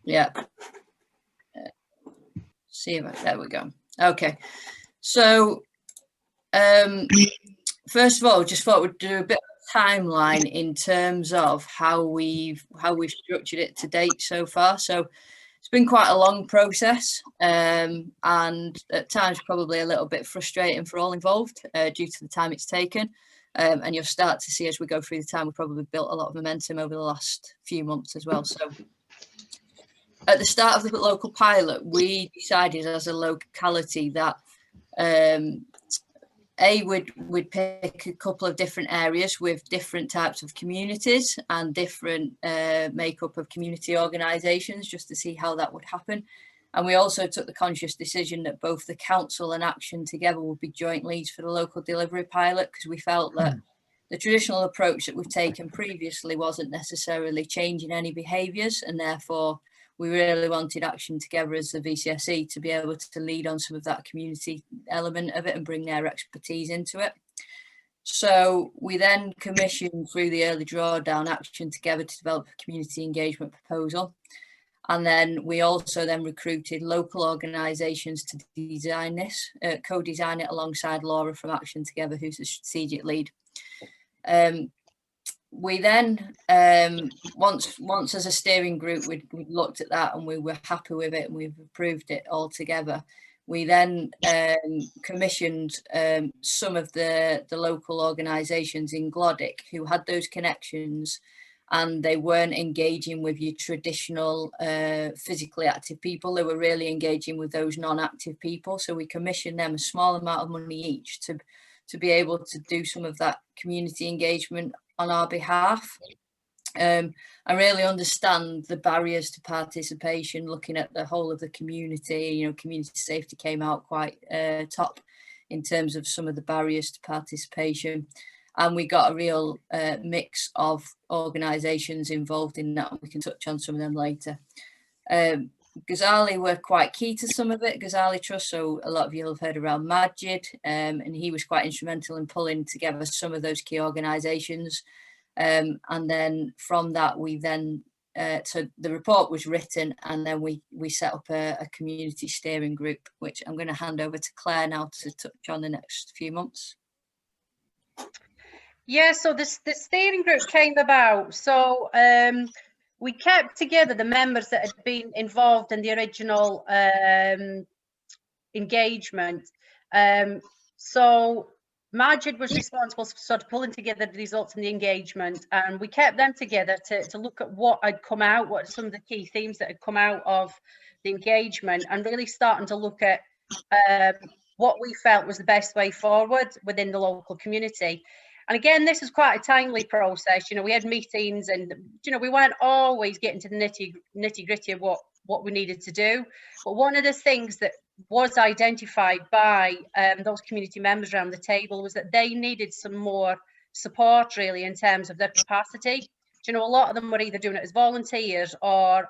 Yeah. See if there we go. Okay. So, first of all, just thought we'd do a bit of a timeline in terms of how we've structured it to date so far. So it's been quite a long process, and at times probably a little bit frustrating for all involved due to the time it's taken. And you'll start to see as we go through the time, we've probably built a lot of momentum over the last few months as well. So at the start of the local pilot, we decided as a locality that we'd pick a couple of different areas with different types of communities and different makeup of community organisations, just to see how that would happen. And we also took the conscious decision that both the council and Action together would be joint leads for the local delivery pilot, because we felt that the traditional approach that we've taken previously wasn't necessarily changing any behaviours, and therefore we really wanted Action together as the VCSE to be able to lead on some of that community element of it and bring their expertise into it. So we then commissioned through the early drawdown Action together to develop a community engagement proposal. And then we also then recruited local organisations to design this, co-design it alongside Laura from Action Together, who's the strategic lead. We then, once as a steering group, we'd looked at that and we were happy with it and we've approved it all together. We then commissioned some of the local organisations in Glodick who had those connections, and they weren't engaging with your traditional physically active people. They were really engaging with those non-active people. So we commissioned them a small amount of money each to be able to do some of that community engagement on our behalf. I really understand the barriers to participation, looking at the whole of the community. You know, community safety came out quite top in terms of some of the barriers to participation. And we got a real mix of organisations involved in that. We can touch on some of them later. Ghazali were quite key to some of it, Ghazali Trust, so a lot of you will have heard around Majid, and he was quite instrumental in pulling together some of those key organisations. And then from that, we then, so the report was written, and then we set up a community steering group, which I'm going to hand over to Claire now to touch on the next few months. Yeah, so the steering group came about. So we kept together the members that had been involved in the original engagement. So Majid was responsible for sort of pulling together the results in the engagement, and we kept them together to look at what had come out, what some of the key themes that had come out of the engagement, and really starting to look at what we felt was the best way forward within the local community. And again, this is quite a timely process. You know, we had meetings and, you know, we weren't always getting to the nitty gritty of what we needed to do. But one of the things that was identified by those community members around the table was that they needed some more support, really, in terms of their capacity. You know, a lot of them were either doing it as volunteers or,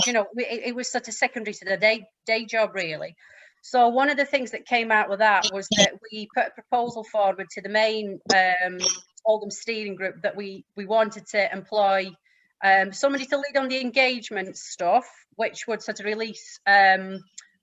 you know, it was sort of secondary to their day job, really. So one of the things that came out with that was that we put a proposal forward to the main Oldham steering group that we wanted to employ somebody to lead on the engagement stuff, which would sort of release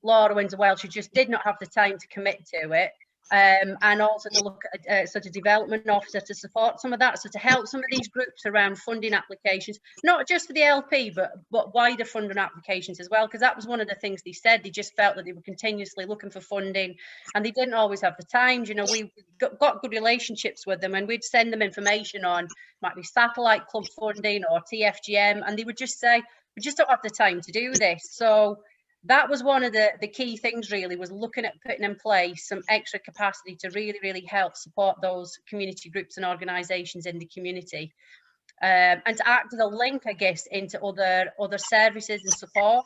Laura into Welsh, who just did not have the time to commit to it. And also to look at sort of development officer to support some of that, so to help some of these groups around funding applications, not just for the LP, but wider funding applications as well, because that was one of the things they said. They just felt that they were continuously looking for funding and they didn't always have the time. You know, we got good relationships with them, and we'd send them information on, might be satellite club funding or TFGM, and they would just say, we just don't have the time to do this. So that was one of the key things, really, was looking at putting in place some extra capacity to really help support those community groups and organisations in the community, and to act as a link, I guess, into other services and support.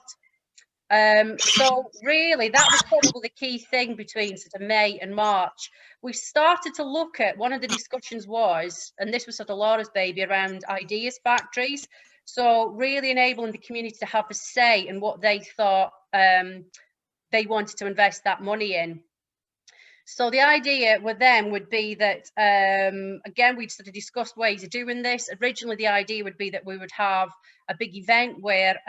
So really, that was probably the key thing between sort of May and March. We started to look at, one of the discussions was, and this was sort of Laura's baby, around ideas factories. So really enabling the community to have a say in what they thought they wanted to invest that money in. So the idea with them would be that, again, we'd sort of discussed ways of doing this. Originally, the idea would be that we would have a big event where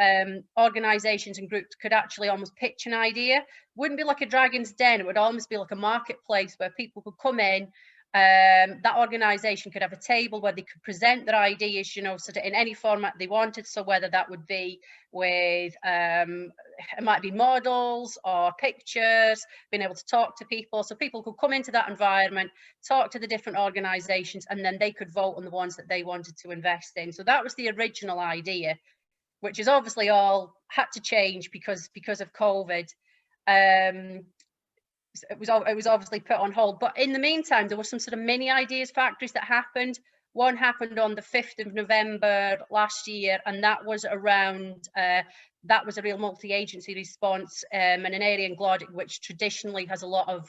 organisations and groups could actually almost pitch an idea. Wouldn't be like a Dragon's Den, it would almost be like a marketplace where people could come in. That organisation could have a table where they could present their ideas, you know, sort of in any format they wanted. So whether that would be with, it might be models or pictures, being able to talk to people. So people could come into that environment, talk to the different organisations, and then they could vote on the ones that they wanted to invest in. So that was the original idea, which is obviously all had to change because of COVID. It was obviously put on hold, but in the meantime there were some sort of mini ideas factories that happened. One happened on the 5th of November last year, and that was around that was a real multi-agency response in an area in Glodick which traditionally has a lot of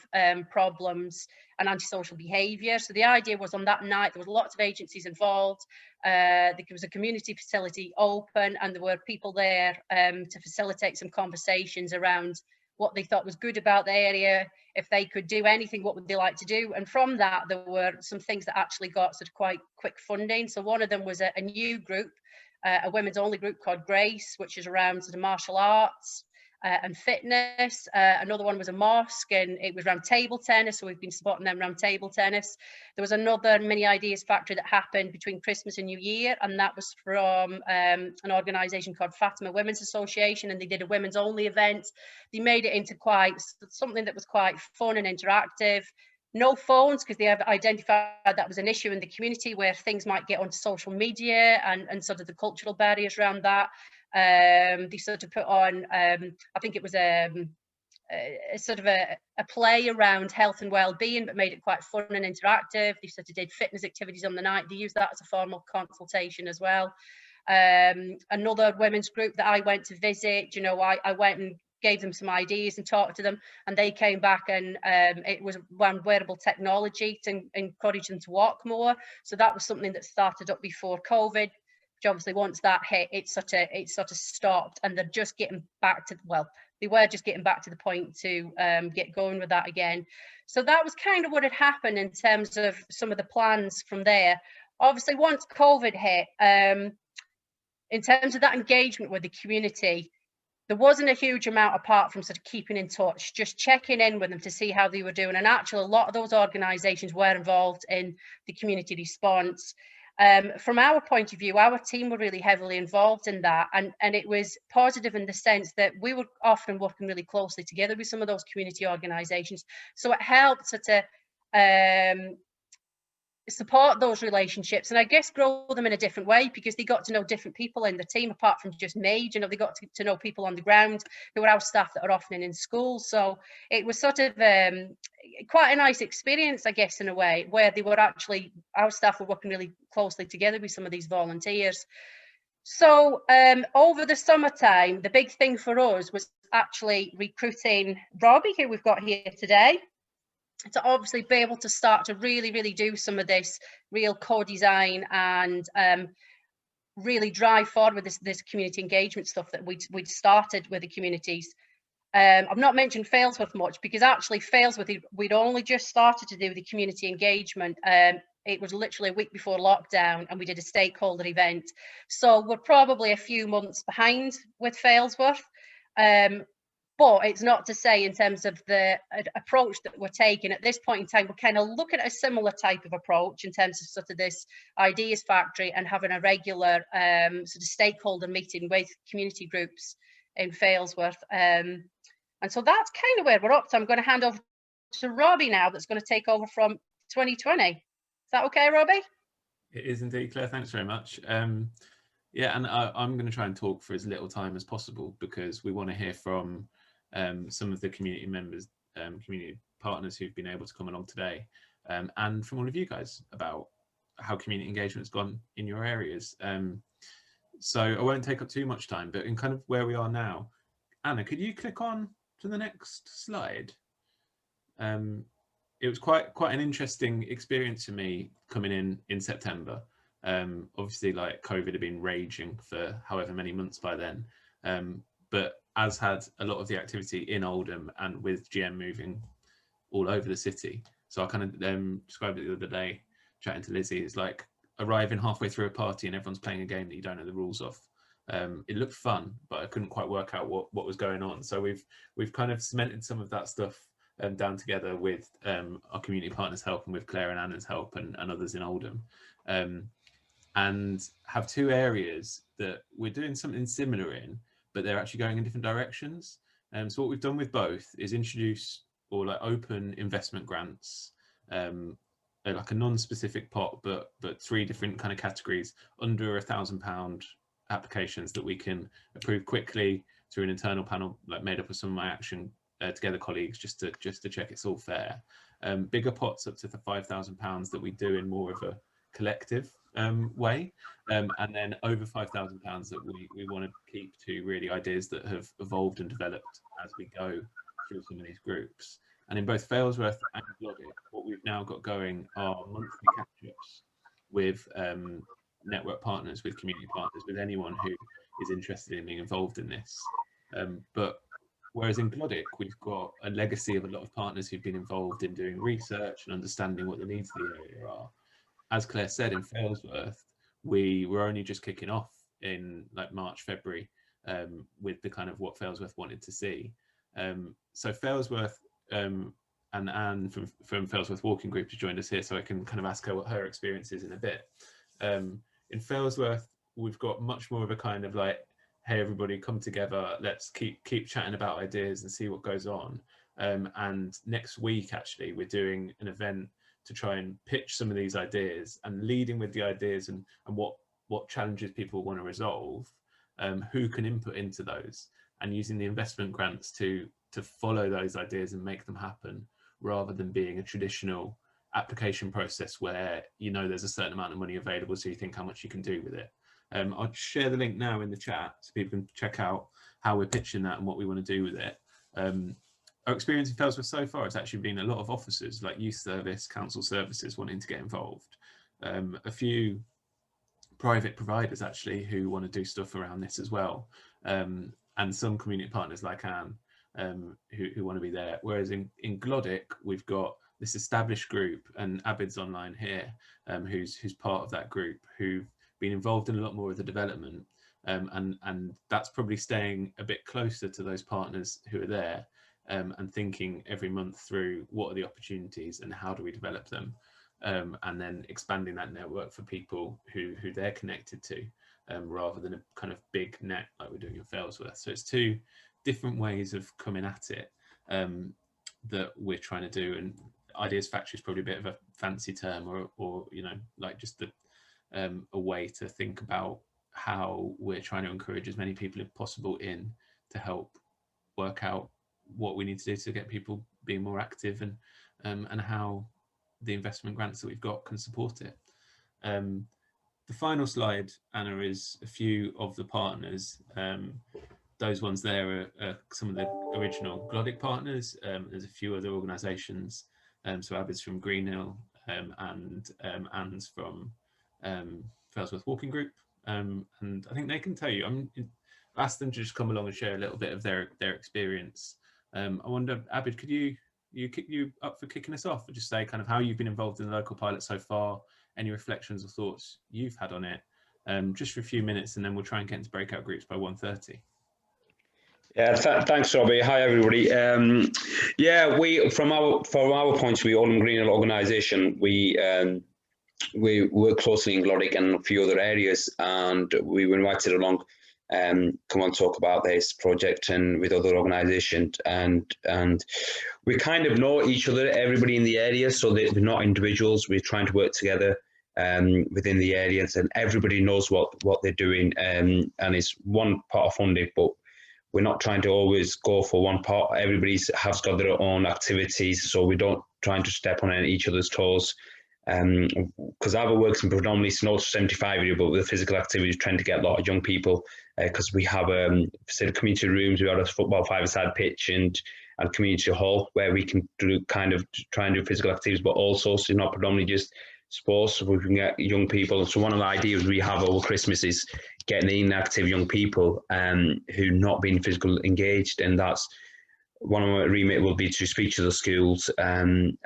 problems and antisocial behaviour. So the idea was, on that night there was lots of agencies involved. There was a community facility open, and there were people there to facilitate some conversations around what they thought was good about the area. If they could do anything, what would they like to do? And from that, there were some things that actually got sort of quite quick funding. So one of them was a new group, a women's only group called Grace, which is around sort of martial arts and fitness. Another one was a mosque, and it was around table tennis. So we've been supporting them around table tennis. There was another mini ideas factory that happened between Christmas and New Year, and that was from an organisation called Fatima Women's Association, and they did a women's only event. They made it into quite something that was quite fun and interactive. No phones, because they have identified that was an issue in the community where things might get onto social media and sort of the cultural barriers around that. They sort of put on, I think it was a sort of a play around health and well-being, but made it quite fun and interactive. They sort of did fitness activities on the night. They used that as a formal consultation as well. Another women's group that I went to visit, you know, I went and gave them some ideas and talked to them, and they came back, and it was around wearable technology to encourage them to walk more. So that was something that started up before COVID, which obviously once that hit, it sort of stopped, and they're just getting back to, well, they were just getting back to the point to get going with that again. So that was kind of what had happened in terms of some of the plans from there. Obviously, once COVID hit, in terms of that engagement with the community, there wasn't a huge amount apart from sort of keeping in touch, just checking in with them to see how they were doing. And actually, a lot of those organisations were involved in the community response. From our point of view, our team were really heavily involved in that, and it was positive in the sense that we were often working really closely together with some of those community organisations. So it helped sort of support those relationships, and I guess grow them in a different way, because they got to know different people in the team apart from just me. You know, they got to know people on the ground who were our staff that are often in schools. So it was sort of quite a nice experience, I guess, in a way, where they were actually, our staff were working really closely together with some of these volunteers. So over the summertime, the big thing for us was actually recruiting Robbie, who we've got here today, to obviously be able to start to really do some of this real co-design and really drive forward with this community engagement stuff that we'd started with the communities. I've not mentioned Failsworth much, because actually Failsworth, we'd only just started to do the community engagement. It was literally a week before lockdown, and we did a stakeholder event. So we're probably a few months behind with Failsworth. But it's not to say, in terms of the approach that we're taking at this point in time, we're kind of looking at a similar type of approach in terms of sort of this ideas factory and having a regular sort of stakeholder meeting with community groups in Failsworth. And so that's kind of where we're up to. I'm going to hand over to Robbie now, that's going to take over from 2020. Is that okay, Robbie? It is indeed, Claire. Thanks very much. Yeah, and I'm going to try and talk for as little time as possible, because we want to hear from some of the community members, community partners who've been able to come along today, and from all of you guys about how community engagement's gone in your areas. So I won't take up too much time, but in kind of where we are now, Anna, could you click on to the next slide? It was quite an interesting experience for me coming in September. Obviously, like, COVID had been raging for however many months by then, but as had a lot of the activity in Oldham, and with GM moving all over the city. So I kind of described it the other day, chatting to Lizzie. It's like arriving halfway through a party and everyone's playing a game that you don't know the rules of. It looked fun, but I couldn't quite work out what was going on. So we've kind of cemented some of that stuff down together with our community partners' help and with Claire and Anna's help and others in Oldham, and have two areas that we're doing something similar in, but they're actually going in different directions. So what we've done with both is introduce or like open investment grants, like a non-specific pot, but 3 different kind of categories under £1,000 applications that we can approve quickly through an internal panel, like made up of some of my Action Together colleagues, just to check it's all fair. Bigger pots up to the £5,000 that we do in more of a collective way, and then over £5,000 that we want to keep to really ideas that have evolved and developed as we go through some of these groups. And in both Failsworth and Glodick, what we've now got going are monthly catch-ups with network partners, with community partners, with anyone who is interested in being involved in this. But whereas in Glodick, we've got a legacy of a lot of partners who've been involved in doing research and understanding what the needs of the area are. As Claire said, in Failsworth, we were only just kicking off in like March, February, with the kind of what Failsworth wanted to see. So Failsworth, and Anne from Failsworth Walking Group has joined us here, so I can kind of ask her what her experience is in a bit. In Failsworth, we've got much more of a kind of like, hey, everybody come together, let's keep chatting about ideas and see what goes on. And next week, actually, we're doing an event to try and pitch some of these ideas and leading with the ideas and what challenges people want to resolve, who can input into those, and using the investment grants to follow those ideas and make them happen, rather than being a traditional application process where there's a certain amount of money available, so you think how much you can do with it. I'll share the link now in the chat so people can check out how we're pitching that and what we want to do with it. Our experience in Failsworth so far has actually been a lot of officers like youth service, council services wanting to get involved. A few private providers actually who want to do stuff around this as well, and some community partners like Anne who want to be there. Whereas in Glodick, we've got this established group, and Abid's online here, who's part of that group, who've been involved in a lot more of the development, and that's probably staying a bit closer to those partners who are there, and thinking every month through what are the opportunities and how do we develop them, and then expanding that network for people who they're connected to, rather than a kind of big net like we're doing in Failsworth. So it's 2 different ways of coming at it that we're trying to do. And Ideas Factory is probably a bit of a fancy term, or like just a way to think about how we're trying to encourage as many people as possible in to help work out what we need to do to get people being more active, and how the investment grants that we've got can support it. The final slide, Anna, is a few of the partners. Those ones there are some of the original Glodick partners. There's a few other organisations. So Abid's from Greenhill, and Anne's from Failsworth Walking Group. And I think they can tell you. I asked them to just come along and share a little bit of their experience. I wonder, Abid, could you up for kicking us off and just say kind of how you've been involved in the local pilot so far, any reflections or thoughts you've had on it, just for a few minutes, and then we'll try and get into breakout groups by 1:30. Yeah, thanks, Robbie. Hi, everybody. Yeah, from our point of view, Oldham Greenhill organisation, we work closely in Glodick and a few other areas, and we were invited along, come on talk about this project and with other organisations, and we kind of know each other, everybody in the area, so that we're not individuals. We're trying to work together within the areas, and everybody knows what they're doing, and it's one part of funding, but we're not trying to always go for one part. Everybody has got their own activities, so we don't trying to step on each other's toes. Because our work's in predominantly North 75 area, but with physical activities, trying to get a lot of young people, because we have community rooms, we have a football 5-a-side pitch and community hall where we can try and do physical activities, but also so not predominantly just sports, so we can get young people. So one of the ideas we have over Christmas is getting inactive young people who not being physically engaged, and that's one of my remit will be to speak to the schools and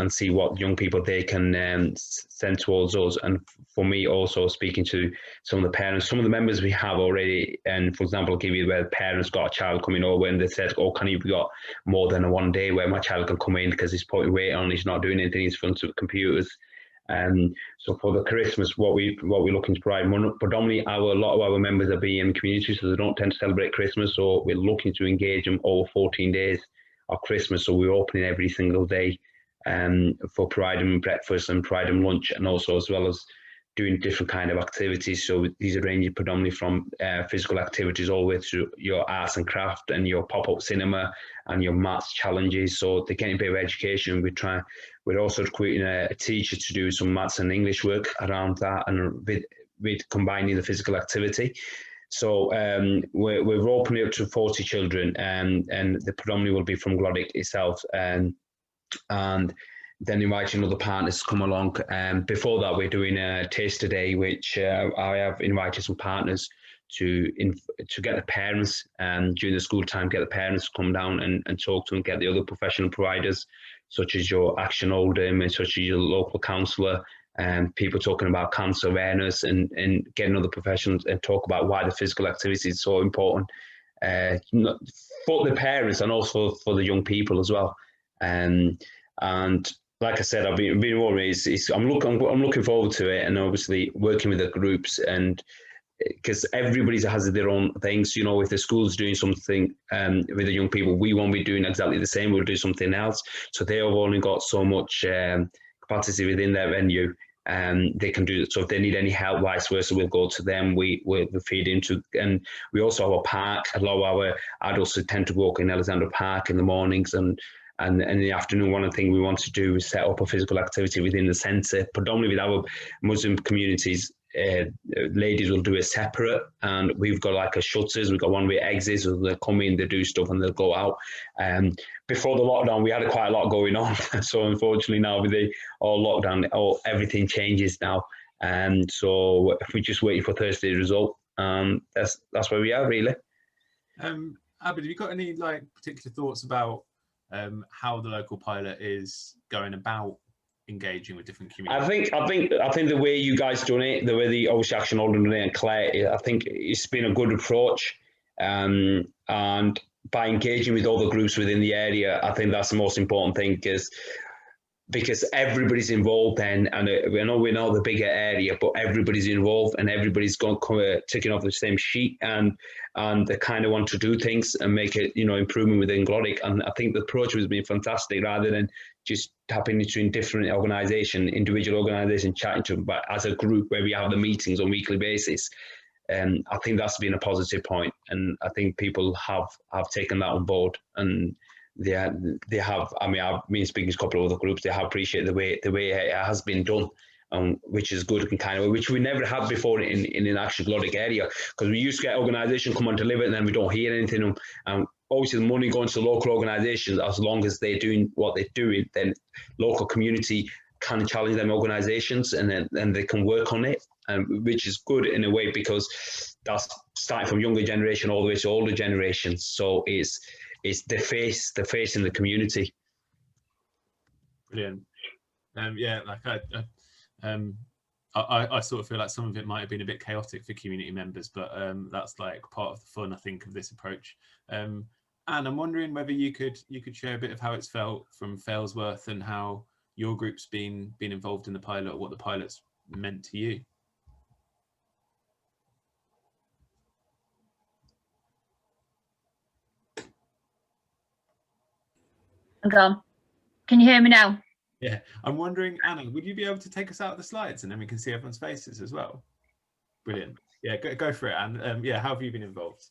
see what young people they can send towards us. And for me, also speaking to some of the parents, some of the members we have already. And for example, I'll give you where parents got a child coming over and they said, "Oh, can you got more than a 1 day where my child can come in because he's putting weight on, he's not doing anything, he's in front of computers." So for the Christmas, what we're looking to provide, predominantly a lot of our members are BM community, so they don't tend to celebrate Christmas. So we're looking to engage them over 14 days of Christmas. So we're opening every single day, for providing them breakfast and providing them lunch, and also as well as doing different kind of activities. So these are ranging predominantly from physical activities all the way through your arts and craft and your pop-up cinema and your maths challenges. So they're getting a bit of education. We're also recruiting a teacher to do some maths and English work around that, and with combining the physical activity. So we're opening up to 40 children, and the predominantly will be from Glodick itself, and then inviting other partners to come along. Before that, we're doing a taster day, which I have invited some partners to get the parents, during the school time, get the parents to come down and talk to them, get the other professional providers, such as your Action Oldham and such as your local counsellor, and people talking about cancer awareness, and getting other professionals and talk about why the physical activity is so important for the parents and also for the young people as well. And like I said, I've been always. I'm looking forward to it, and obviously working with the groups, and because everybody has their own things. You know, if the school's doing something with the young people, we won't be doing exactly the same. We'll do something else. So they have only got so much capacity within their venue, and they can do it. So if they need any help, vice versa, we'll go to them. We feed into, and we also have a park. A lot of our adults tend to walk in Alexandra Park in the mornings, and in the afternoon. One of the things we want to do is set up a physical activity within the centre, predominantly with our Muslim communities. Ladies will do it separate, and we've got like a shutters, we've got one-way exits, so they'll come in, they do stuff, and they'll go out. Before the lockdown, we had quite a lot going on, so unfortunately now with the lockdown, everything changes now, and so we're just waiting for Thursday's result. That's where we are, really. Abid, have you got any particular thoughts about how the local pilot is going about engaging with different communities? I think the way you guys done it, the way the obviously Action Oldham and Claire, I think it's been a good approach, and by engaging with all the groups within the area, I think that's the most important thing, because everybody's involved then, and we know the bigger area, but everybody's involved and everybody's ticking off the same sheet, and they kind of want to do things and make it, improvement within Glodick. And I think the approach has been fantastic, rather than just tapping into different individual organisation, chatting to them, but as a group where we have the meetings on a weekly basis. I think that's been a positive point, and I think people have taken that on board, and they have. I mean, I've been speaking to a couple of other groups. They have appreciated the way it has been done, which is good, and which we never had before in an actual Glodick area, because we used to get organisation come on to live it, and then we don't hear anything. Obviously, the money going to local organisations, as long as they're doing what they're doing, then local community can challenge them organisations, and then they can work on it, which is good in a way, because that's starting from younger generation all the way to older generations. So it's the face in the community. Brilliant. Yeah, I sort of feel like some of it might have been a bit chaotic for community members, but that's part of the fun, I think, of this approach. And I'm wondering whether you could share a bit of how it's felt from Failsworth, and how your group's been involved in the pilot, or what the pilot's meant to you. Hang on. Can you hear me now? Yeah, I'm wondering, Anna, would you be able to take us out of the slides, and then we can see everyone's faces as well? Brilliant. Yeah, go for it, Anne. Yeah, how have you been involved?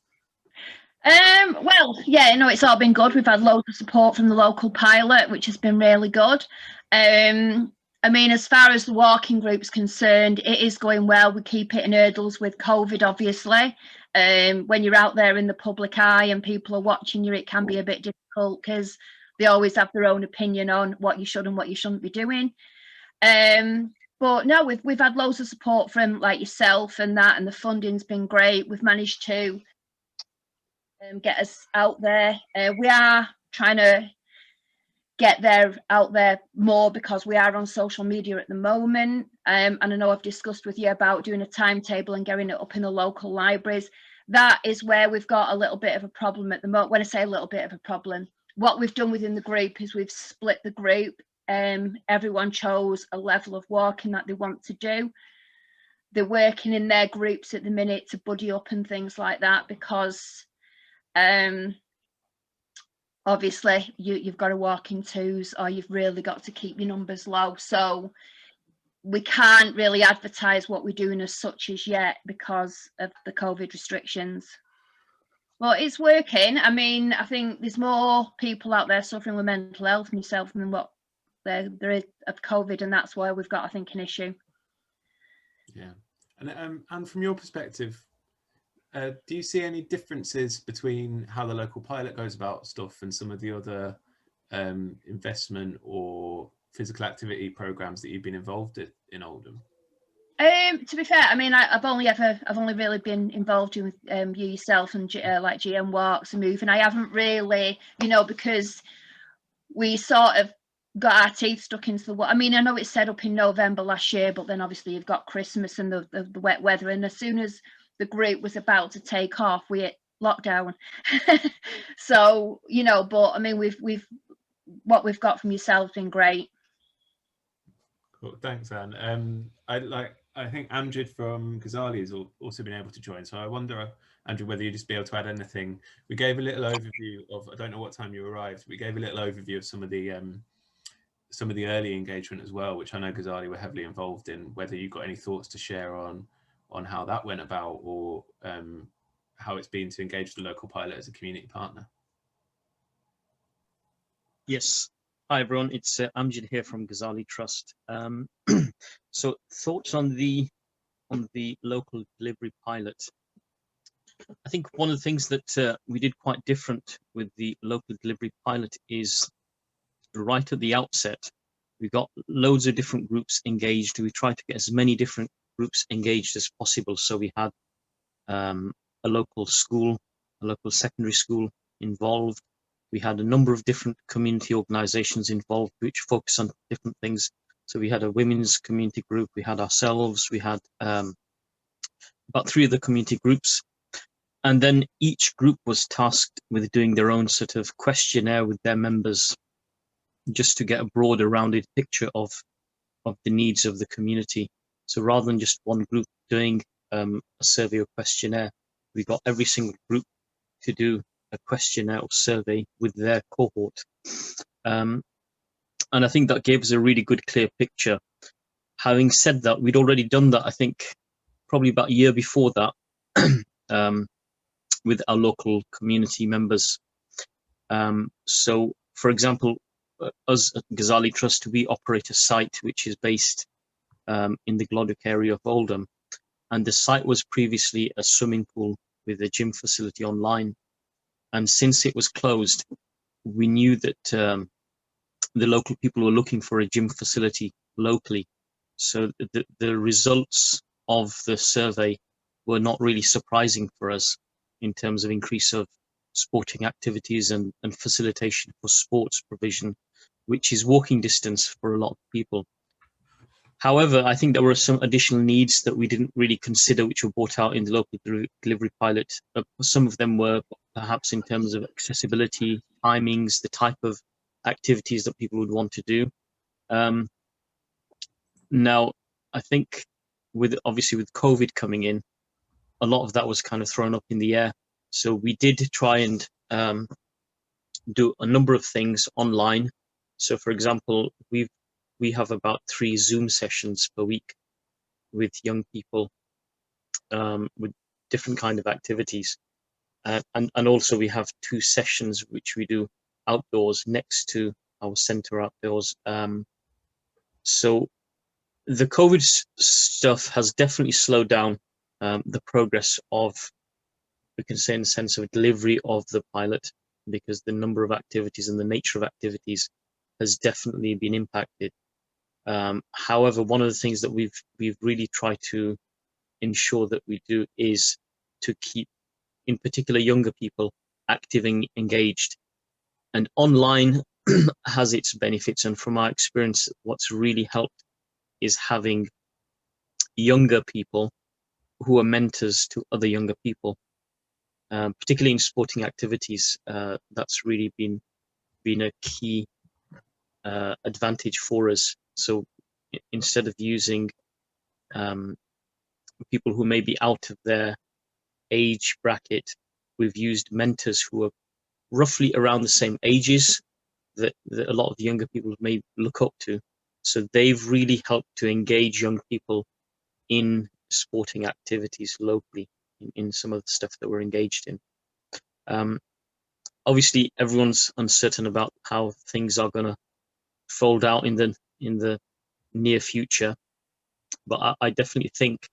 Well, yeah, it's all been good. We've had loads of support from the local pilot, which has been really good. I mean, as far as the walking group's concerned, it is going well. We keep hitting hurdles with COVID, obviously. When you're out there in the public eye and people are watching you, it can be a bit difficult, because they always have their own opinion on what you should and what you shouldn't be doing. But no, we've had loads of support from yourself and the funding's been great. We've managed to get us out there. We are trying to get out there more, because we are on social media at the moment, and I know I've discussed with you about doing a timetable and getting it up in the local libraries. That is where we've got a little bit of a problem at the moment. When I say a little bit of a problem, what we've done within the group is we've split the group. Everyone chose a level of walking that they want to do. They're working in their groups at the minute to buddy up and things like that, because obviously you've got to walk in twos, or you've really got to keep your numbers low. So we can't really advertise what we're doing as such as yet because of the COVID restrictions. Well, it's working. I mean, I think there's more people out there suffering with mental health and yourself than what there is of COVID, and that's why we've got, I think, an issue. Yeah, and from your perspective, do you see any differences between how the local pilot goes about stuff and some of the other investment or physical activity programs that you've been involved in Oldham? To be fair, I mean, I've only really been involved with you yourself and like GM Walks and Move, and I haven't really, you know, because we sort of got our teeth stuck into the. I mean, I know it's set up in November last year, but then obviously you've got Christmas and the wet weather, and as soon as the group was about to take off, we hit lockdown. So, you know, but I mean, what we've got from yourselves been great. Cool, thanks, Anne. I think Amjad from Ghazali has also been able to join. So I wonder, Andrew, whether you'd just be able to add anything. We gave a little overview of, I don't know what time you arrived, we gave a little overview of some of the early engagement as well, which I know Ghazali were heavily involved in. Whether you've got any thoughts to share on how that went about, or how it's been to engage the local pilot as a community partner. Yes. Hi everyone, it's Amjad here from Ghazali Trust. So thoughts on the local delivery pilot. I think one of the things that we did quite different with the local delivery pilot is right at the outset, we got loads of different groups engaged. We tried to get as many different groups engaged as possible. So we had a local school, a local secondary school involved. We had a number of different community organizations involved, which focus on different things. So we had a women's community group, we had ourselves, we had about 3 other community groups. And then each group was tasked with doing their own sort of questionnaire with their members, just to get a broader rounded picture of the needs of the community. So rather than just one group doing a survey or questionnaire, we got every single group to do a questionnaire or survey with their cohort. And I think that gave us a really good, clear picture. Having said that, we'd already done that, I think, probably about a year before that, with our local community members. So, for example, us at Ghazali Trust, we operate a site which is based in the Glodwick area of Oldham. And the site was previously a swimming pool with a gym facility online. And since it was closed, we knew that the local people were looking for a gym facility locally. So the results of the survey were not really surprising for us in terms of increase of sporting activities and facilitation for sports provision, which is walking distance for a lot of people. However, I think there were some additional needs that we didn't really consider, which were brought out in the local delivery pilot. Some of them were perhaps in terms of accessibility, timings, the type of activities that people would want to do. Now, I think obviously with COVID coming in, a lot of that was kind of thrown up in the air. So we did try and do a number of things online. So for example, we have about 3 Zoom sessions per week with young people with different kind of activities. And also we have 2 sessions which we do outdoors next to our center outdoors. So the COVID stuff has definitely slowed down the progress of, we can say in the sense of delivery of the pilot, because the number of activities and the nature of activities has definitely been impacted. However, one of the things that we've really tried to ensure that we do is to keep, in particular, younger people active and engaged. And online has its benefits, and from our experience, what's really helped is having younger people who are mentors to other younger people, particularly in sporting activities. That's really been a key advantage for us. So instead of using people who may be out of their age bracket, we've used mentors who are roughly around the same ages that a lot of younger people may look up to. So they've really helped to engage young people in sporting activities locally, in some of the stuff that we're engaged in. Obviously, everyone's uncertain about how things are going to fold out in the near future, but I definitely think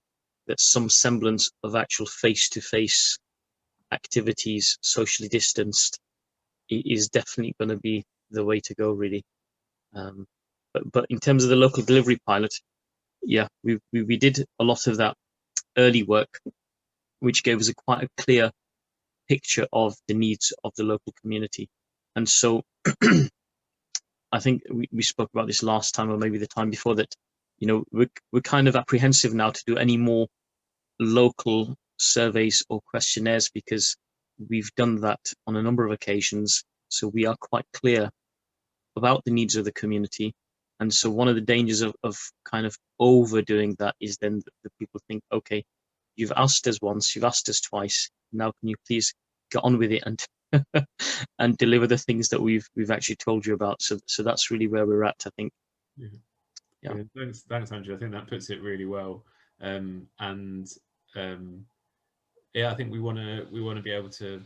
that some semblance of actual face-to-face activities, socially distanced, is definitely going to be the way to go, really. But in terms of the local delivery pilot, yeah, we did a lot of that early work, which gave us quite a clear picture of the needs of the local community. And so I think we spoke about this last time, or maybe the time before, that, you know, we're kind of apprehensive now to do any more local surveys or questionnaires, because we've done that on a number of occasions. So we are quite clear about the needs of the community. And so one of the dangers of kind of overdoing that is then the people think, okay, you've asked us once, you've asked us twice, now can you please get on with it and and deliver the things that we've actually told you about. So that's really where we're at, I think. Yeah. Thanks, Andrew. I think that puts it really well. Yeah, I think we want to be able to